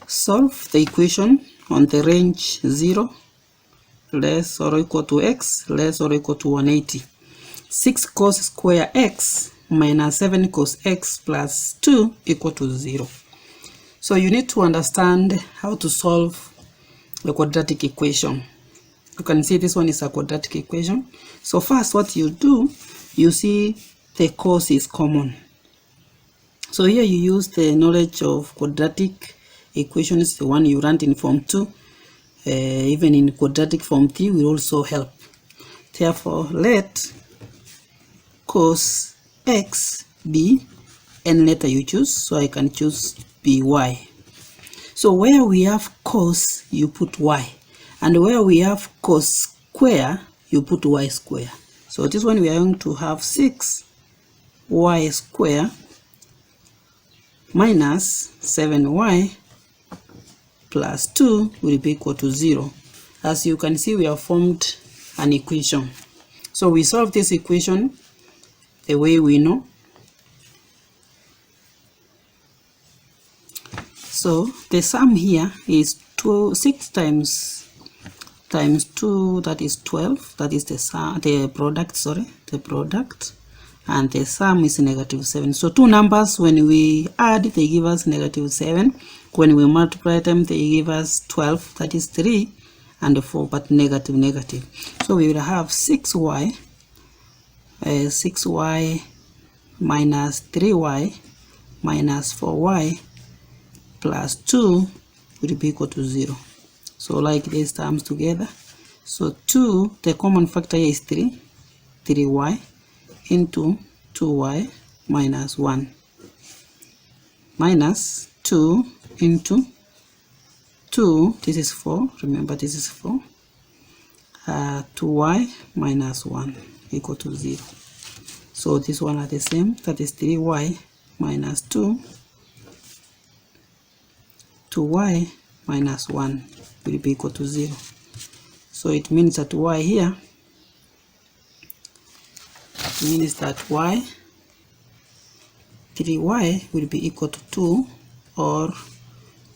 Solve the equation on the range 0 less or equal to x less or equal to 180. 6 cos square x minus 7 cos x plus 2 equal to 0. So you need to understand how to solve the quadratic equation. You can see this one is a quadratic equation. So first what you do, you see the cos is common. So here you use the knowledge of quadratic equations, the one you learned in form 2. Even in quadratic form 3 will also help. Therefore, let cos x be any letter you choose. So I can choose by. So where we have cos, you put y. And where we have cos square, you put y square. So this one we are going to have 6y square minus 7y plus 2 will be equal to 0. As you can see, we have formed an equation. So we solve this equation the way we know. So the sum here is 6 times 2, that is 12. That is the product, and the sum is -7. So two numbers, when we add, they give us -7. When we multiply them, they give us 12. That is 3 and 4, but negative. So we will have 6y minus 3y minus 4y plus 2 will be equal to 0. So like these terms together. So 2, the common factor here is 3y into 2y minus 1 minus 2 into 2, this is 4, remember this is 4, 2y minus 1 equal to 0. So this one are the same, that is 3y minus 2y minus 1 will be equal to 0. So it means that y here, means that 3y will be equal to 2, or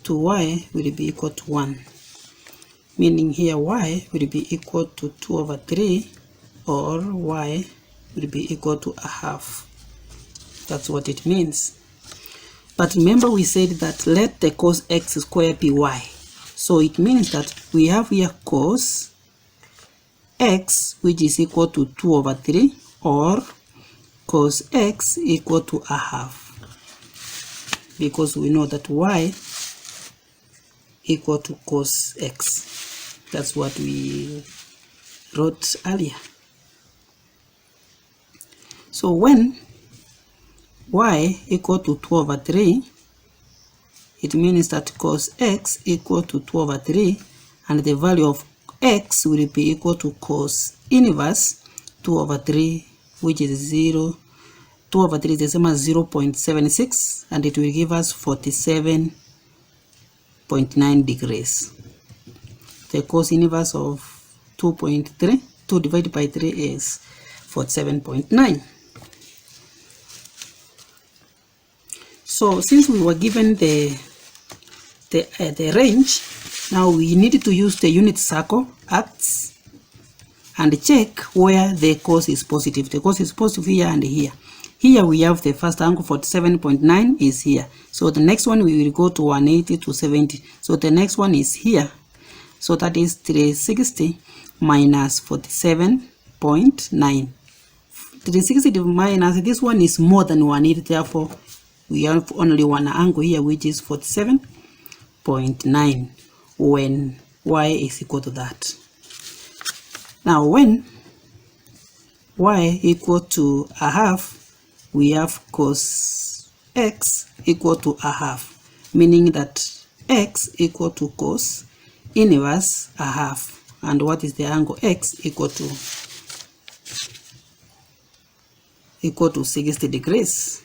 2y will be equal to 1. Meaning here y will be equal to 2 over 3, or y will be equal to a half. That's what it means. But remember we said that let the cos x square be y. So it means that we have here cos x, which is equal to 2 over 3, or cos x equal to a half, because we know that y equal to cos x. That's what we wrote earlier. So when y equal to 2 over 3, it means that cos x equal to 2 over 3, and the value of x will be equal to cos inverse 2 over 3, which is 0. 2 over 3 is the same as 0.76, and it will give us 47.9 degrees. The cos inverse of 2.3, 2 divided by 3 is 47.9. So since we were given the range, now we need to use the unit circle acts and check where the cos is positive. The cos is positive here and here. Here we have the first angle, 47.9 is here. So the next one we will go to 180 to 70. So the next one is here. So that is 360 minus 47.9. 360 minus this one is more than 180. Therefore, we have only one angle here, which is 47.9 when y is equal to that. Now when y equal to a half, we have cos x equal to a half, meaning that x equal to cos inverse a half. And what is the angle? X equal to 60 degrees.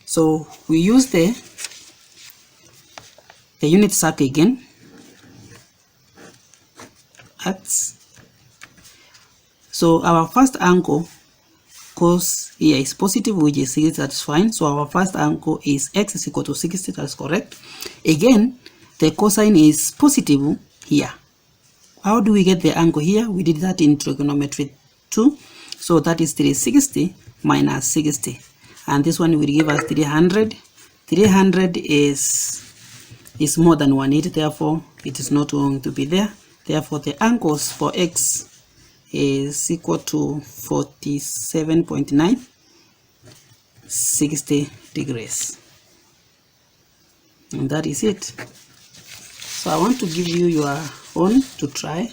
So we use the unit circle again, acts. So our first angle cos here is positive, which is 60, that's fine. So our first angle is x is equal to 60, that's correct. Again, the cosine is positive here. How do we get the angle here? We did that in trigonometry 2. So that is 360 minus 60. And this one will give us 300. 300 is more than 180, therefore it is not going to be there. Therefore the angles for x is equal to 47.9, 60 degrees. And that is it. So I want to give you your own to try.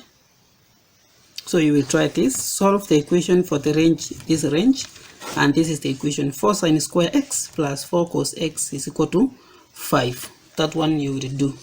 So you will try this, solve the equation for the range, this range, and this is the equation. 4 sine square x plus 4 cos x is equal to 5. That one you will do.